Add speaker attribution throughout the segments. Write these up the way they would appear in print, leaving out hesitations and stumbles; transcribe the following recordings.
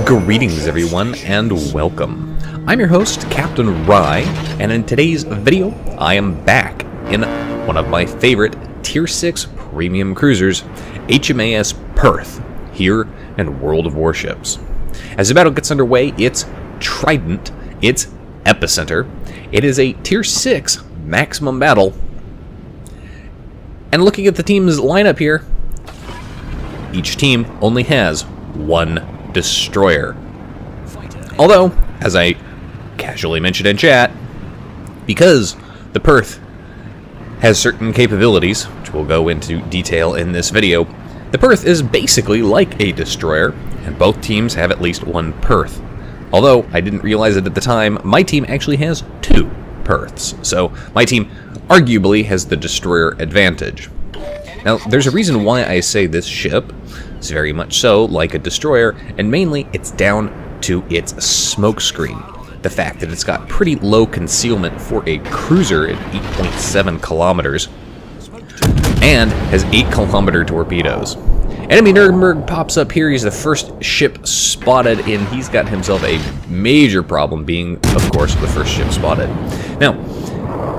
Speaker 1: Greetings everyone and welcome. I'm your host, Captain Rye, and in today's video, I am back in one of my favorite Tier 6 premium cruisers, HMAS Perth, here in World of Warships. As the battle gets underway, it's Trident, it's Epicenter, it is a Tier 6 maximum battle, and looking at the team's lineup here, each team only has one destroyer. Although, as I casually mentioned in chat, because the Perth has certain capabilities, which we'll go into detail in this video, the Perth is basically like a destroyer, and both teams have at least one Perth. Although, I didn't realize it at the time, my team actually has two Perths, so my team arguably has the destroyer advantage. Now, there's a reason why I say this ship is very much so like a destroyer, and mainly it's down to its smokescreen. The fact that it's got pretty low concealment for a cruiser at 8.7 kilometers, and has 8-kilometer torpedoes. Enemy Nuremberg pops up here. He's the first ship spotted, and he's got himself a major problem, being, of course, the first ship spotted. Now,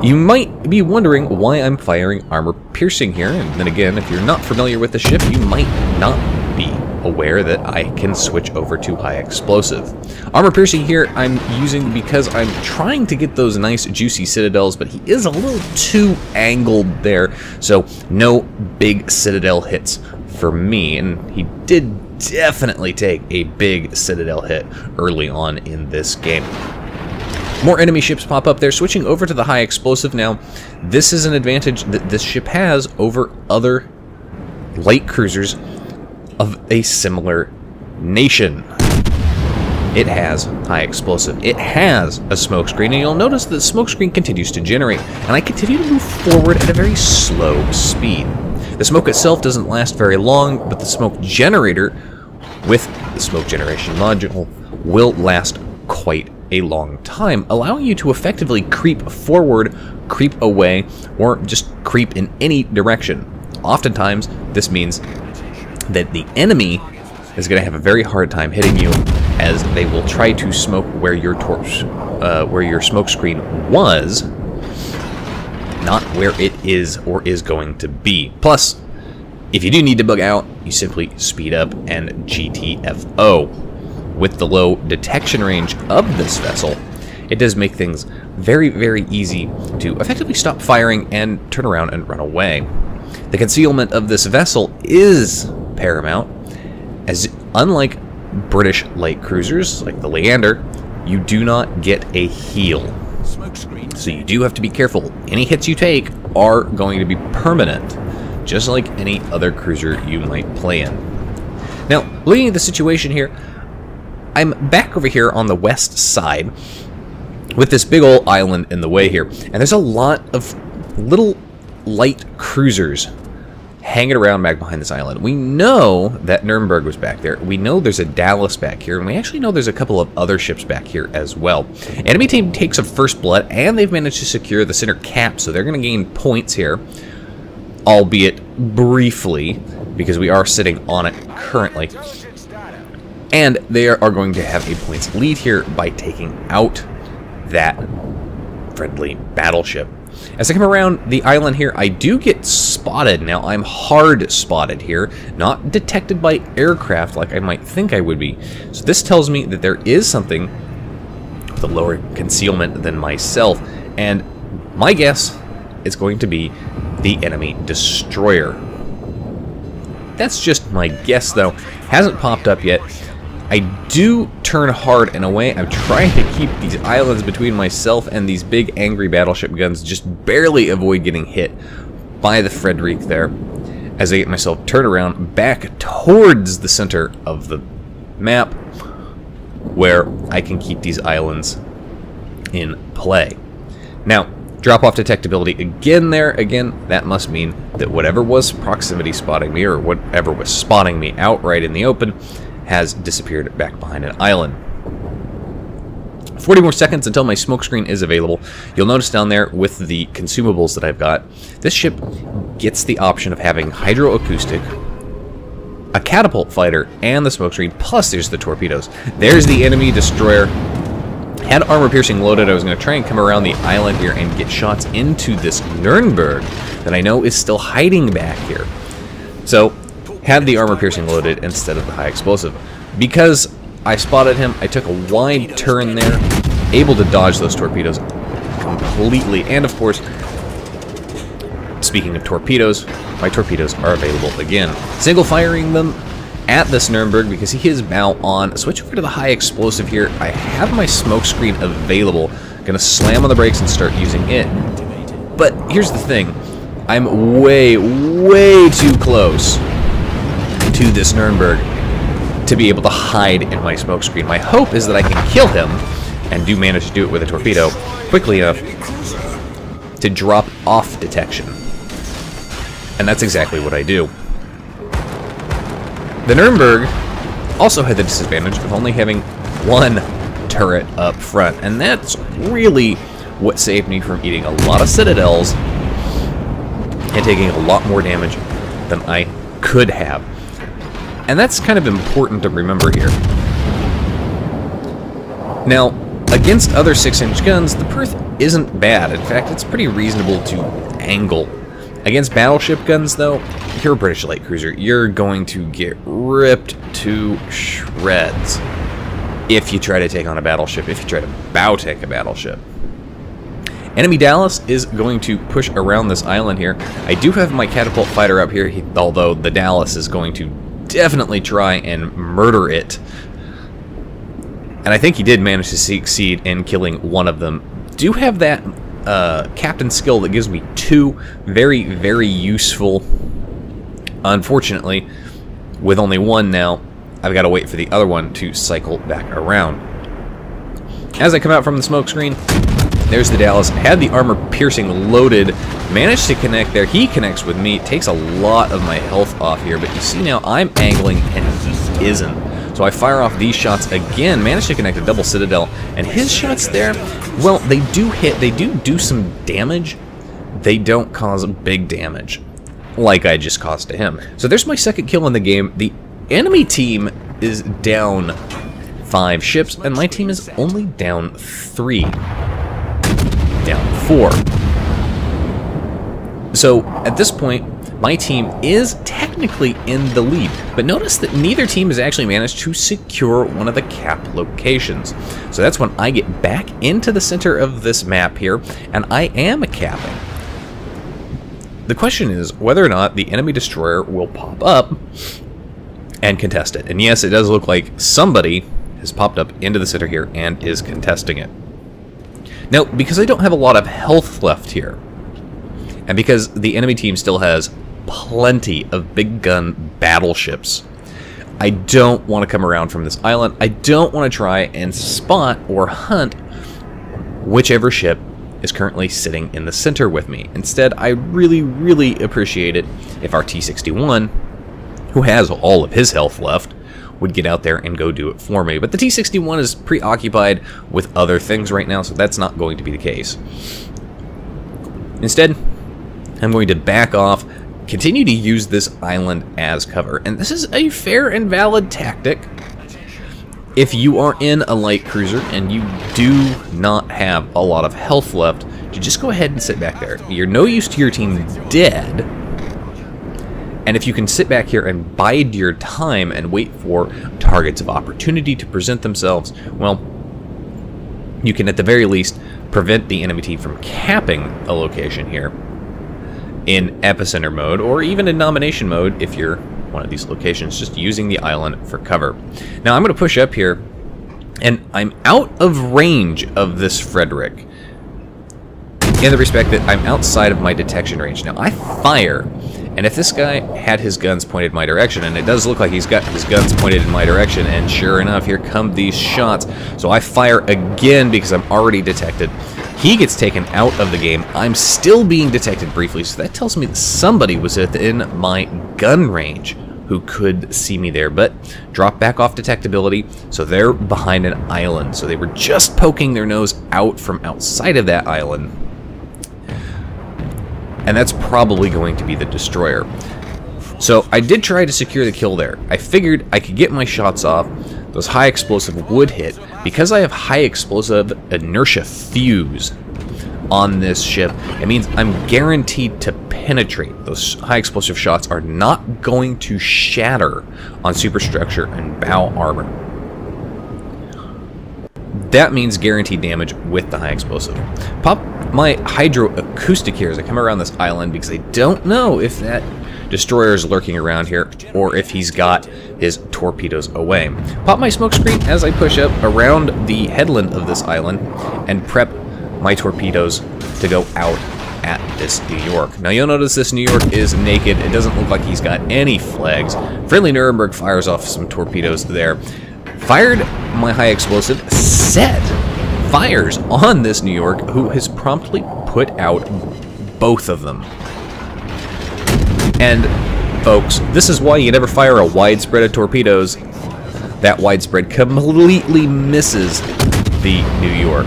Speaker 1: you might be wondering why I'm firing armor piercing here, and then again, if you're not familiar with the ship, you might not be aware that I can switch over to high explosive. Armor piercing here I'm using because I'm trying to get those nice juicy citadels, but he is a little too angled there, so no big citadel hits for me, and he did definitely take a big citadel hit early on in this game. More enemy ships pop up there. Switching over to the high explosive now, this is an advantage that this ship has over other light cruisers of a similar nation. It has high explosive. It has a smokescreen, and you'll notice the smokescreen continues to generate, and I continue to move forward at a very slow speed. The smoke itself doesn't last very long, but the smoke generator with the smoke generation module will last quite a long time, allowing you to effectively creep forward, creep away, or just creep in any direction. Oftentimes, this means that the enemy is going to have a very hard time hitting you, as they will try to smoke where your smoke screen was, not where it is or is going to be. Plus, if you do need to bug out, you simply speed up and GTFO. With the low detection range of this vessel, it does make things very, very easy to effectively stop firing and turn around and run away. The concealment of this vessel is paramount, as unlike British light cruisers like the Leander, you do not get a heal. So you do have to be careful. Any hits you take are going to be permanent, just like any other cruiser you might play in. Now, looking at the situation here, I'm back over here on the west side with this big old island in the way here, and there's a lot of little light cruisers hanging around back behind this island. We know that Nuremberg was back there. We know there's a Dallas back here, and we actually know there's a couple of other ships back here as well. Enemy team takes a first blood, and they've managed to secure the center cap, so they're going to gain points here, albeit briefly, because we are sitting on it currently. And they are going to have a points lead here by taking out that friendly battleship. As I come around the island here, I do get spotted. Now, I'm hard spotted here, not detected by aircraft like I might think I would be. So this tells me that there is something with a lower concealment than myself. And my guess is going to be the enemy destroyer. That's just my guess, though. Hasn't popped up yet. I do turn hard in a way. I'm trying to keep these islands between myself and these big angry battleship guns, just barely avoid getting hit by the Frederick there, as I get myself turned around back towards the center of the map, where I can keep these islands in play. Now, drop-off detectability again there. Again, that must mean that whatever was proximity spotting me, or whatever was spotting me outright in the open, has disappeared back behind an island. 40 more seconds until my smokescreen is available. You'll notice down there with the consumables that I've got, this ship gets the option of having hydroacoustic, a catapult fighter, and the smokescreen, plus there's the torpedoes. There's the enemy destroyer. Had armor piercing loaded, I was going to try and come around the island here and get shots into this Nuremberg that I know is still hiding back here. So, had the armor piercing loaded instead of the high explosive. Because I spotted him, I took a wide turn there, able to dodge those torpedoes completely. And of course, speaking of torpedoes, my torpedoes are available again. Single firing them at this Nuremberg because he is bow on. Switch over to the high explosive here. I have my smoke screen available. Gonna slam on the brakes and start using it. But here's the thing. I'm way, way too close to this Nuremberg to be able to hide in my smoke screen. My hope is that I can kill him, and do manage to do it with a torpedo quickly enough to drop off detection. And that's exactly what I do. The Nuremberg also had the disadvantage of only having one turret up front, and that's really what saved me from eating a lot of citadels and taking a lot more damage than I could have. And that's kind of important to remember here. Now, against other 6-inch guns, the Perth isn't bad. In fact, it's pretty reasonable to angle. Against battleship guns, though, if you're a British light cruiser, you're going to get ripped to shreds if you try to take on a battleship, if you try to bow take a battleship. Enemy Dallas is going to push around this island here. I do have my catapult fighter up here, although the Dallas is going to definitely try and murder it. And I think he did manage to succeed in killing one of them. Do have that captain skill that gives me 2 very, very useful. Unfortunately, with only 1 now, I've got to wait for the other one to cycle back around. As I come out from the smoke screen, there's the Dallas. Had the armor piercing loaded, managed to connect there. He connects with me, takes a lot of my health off here, but you see now I'm angling and he isn't. So I fire off these shots again, manage to connect a double citadel, and his shots there, well, they do hit, they do some damage. They don't cause big damage, like I just caused to him. So there's my second kill in the game. The enemy team is down 5 ships, and my team is only down 3. Down 4. So at this point, my team is technically in the lead, but notice that neither team has actually managed to secure one of the cap locations. So that's when I get back into the center of this map here, and I am capping. The question is whether or not the enemy destroyer will pop up and contest it. And yes, it does look like somebody has popped up into the center here and is contesting it. Now, because I don't have a lot of health left here, and because the enemy team still has plenty of big gun battleships, I don't want to come around from this island. I don't want to try and spot or hunt whichever ship is currently sitting in the center with me. Instead, I really, really appreciate it if our T-61, who has all of his health left, would get out there and go do it for me. But the T-61 is preoccupied with other things right now, so that's not going to be the case. Instead, I'm going to back off, continue to use this island as cover. And this is a fair and valid tactic if you are in a light cruiser and you do not have a lot of health left, to just go ahead and sit back there. You're no use to your team dead, and if you can sit back here and bide your time and wait for targets of opportunity to present themselves, well, you can at the very least prevent the enemy team from capping a location here in epicenter mode, or even in nomination mode if you're one of these locations, just using the island for cover. Now I'm going to push up here, and I'm out of range of this Frederick, in the respect that I'm outside of my detection range. Now I fire, and if this guy had his guns pointed my direction, and it does look like he's got his guns pointed in my direction, and sure enough, here come these shots. So I fire again because I'm already detected. He gets taken out of the game. I'm still being detected briefly, so that tells me that somebody was within my gun range who could see me there, but drop back off detectability, so they're behind an island. So they were just poking their nose out from outside of that island. And that's probably going to be the destroyer. So I did try to secure the kill there. I figured I could get my shots off. Those high explosive would hit. Because I have high explosive inertia fuse on this ship, it means I'm guaranteed to penetrate. Those high explosive shots are not going to shatter on superstructure and bow armor. That means guaranteed damage with the high explosive. Pop my hydroacoustic here as I come around this island because I don't know if that destroyer is lurking around here or if he's got his torpedoes away. Pop my smoke screen as I push up around the headland of this island and prep my torpedoes to go out at this New York. Now you'll notice this New York is naked. It doesn't look like he's got any flags. Friendly Nuremberg fires off some torpedoes there. Fired my high explosive, set fires on this New York, who has promptly put out both of them. And folks, this is why you never fire a widespread of torpedoes. That widespread completely misses the New York.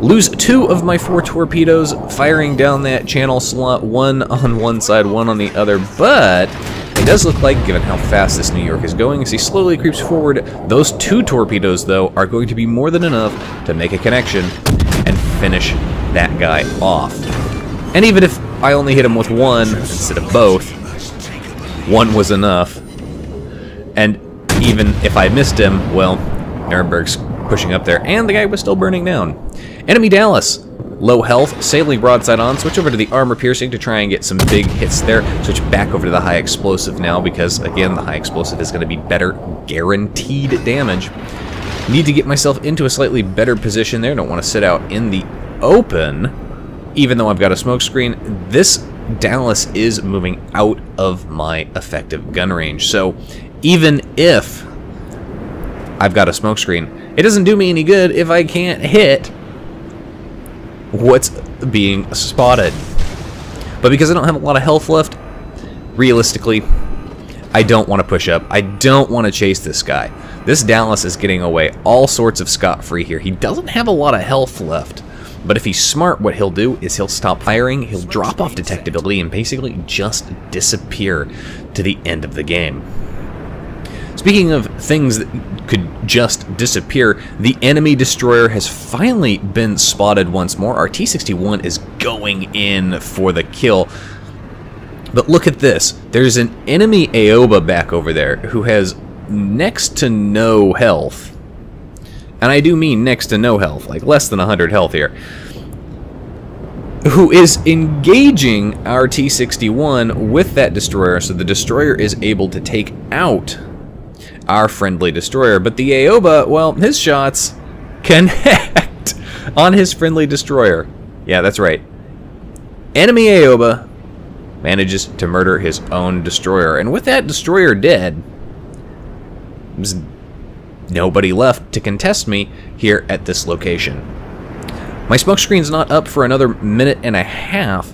Speaker 1: Lose 2 of my 4 torpedoes firing down that channel slot, one on one side, one on the other, but it does look like, given how fast this New York is going, as he slowly creeps forward, those 2 torpedoes, though, are going to be more than enough to make a connection and finish that guy off. And even if I only hit him with 1 instead of both, 1 was enough. And even if I missed him, well, Nuremberg's pushing up there, and the guy was still burning down. Enemy Dallas. Low health, sailing broadside on, switch over to the armor piercing to try and get some big hits there. Switch back over to the high explosive now because, again, the high explosive is going to be better guaranteed damage. Need to get myself into a slightly better position there. Don't want to sit out in the open, even though I've got a smoke screen. This Dallas is moving out of my effective gun range. So even if I've got a smoke screen, it doesn't do me any good if I can't hit what's being spotted. But because I don't have a lot of health left, realistically, I don't want to push up. I don't want to chase this guy. This Dallas is getting away all sorts of scot-free here. He doesn't have a lot of health left, but if he's smart, what he'll do is he'll stop firing, he'll drop off detectability, and basically just disappear to the end of the game. Speaking of things that could just disappear, the enemy destroyer has finally been spotted once more. Our T-61 is going in for the kill. But look at this. There's an enemy Aoba back over there who has next to no health. And I do mean next to no health, like less than 100 health here. Who is engaging our T-61 with that destroyer, so the destroyer is able to take out our friendly destroyer. But the Aoba, well, his shots connect on his friendly destroyer. Yeah, that's right. Enemy Aoba manages to murder his own destroyer. And with that destroyer dead, there's nobody left to contest me here at this location. My smoke screen's not up for another minute and a half,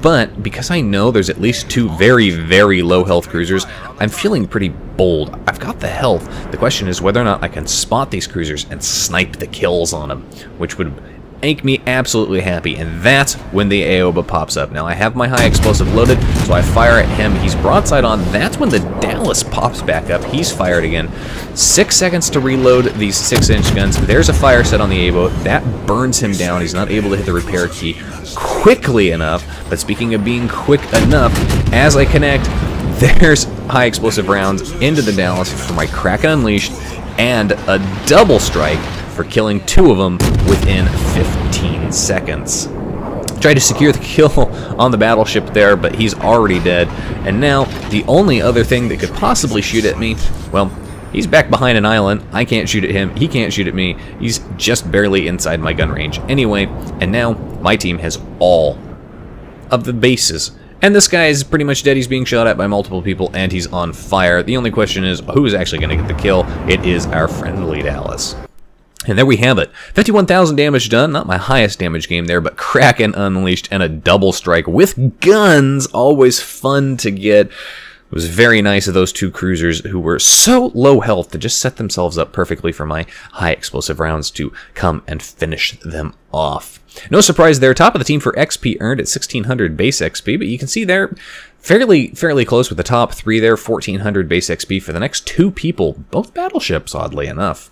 Speaker 1: but because I know there's at least 2 very, very low health cruisers, I'm feeling pretty bold. I've got the health. The question is whether or not I can spot these cruisers and snipe the kills on them, which would make me absolutely happy, and that's when the Aoba pops up. Now I have my high explosive loaded, so I fire at him. He's broadside on. That's when the Dallas pops back up. He's fired again. 6 seconds to reload these 6-inch guns. There's a fire set on the Aoba. That burns him down. He's not able to hit the repair key quickly enough. But speaking of being quick enough, as I connect, there's high explosive rounds into the Dallas for my Kraken Unleashed, and a double strike for killing 2 of them within 15 seconds. Tried to secure the kill on the battleship there, but he's already dead. And now, the only other thing that could possibly shoot at me, well, he's back behind an island. I can't shoot at him. He can't shoot at me. He's just barely inside my gun range. Anyway, and now my team has all of the bases. And this guy is pretty much dead. He's being shot at by multiple people, and he's on fire. The only question is, who is actually going to get the kill? It is our friendly Dallas. And there we have it. 51,000 damage done. Not my highest damage game there, but Kraken Unleashed and a double strike with guns. Always fun to get. It was very nice of those 2 cruisers who were so low health to just set themselves up perfectly for my high explosive rounds to come and finish them off. No surprise there, top of the team for XP earned at 1,600 base XP, but you can see there, fairly close with the top 3 there, 1400 base XP for the next 2 people, both battleships, oddly enough.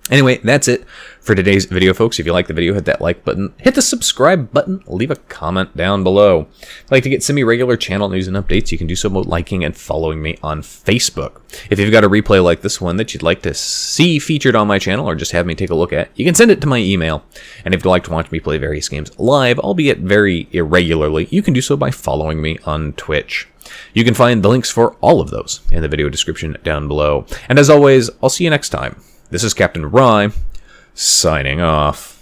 Speaker 1: Anyway, that's it for today's video, folks. If you like the video, hit that like button, hit the subscribe button, leave a comment down below. If you'd like to get semi-regular channel news and updates, you can do so by liking and following me on Facebook. If you've got a replay like this one that you'd like to see featured on my channel or just have me take a look at, you can send it to my email. And if you'd like to watch me play various games live, albeit very irregularly, you can do so by following me on Twitch. You can find the links for all of those in the video description down below. And as always, I'll see you next time. This is Captain Rye, signing off.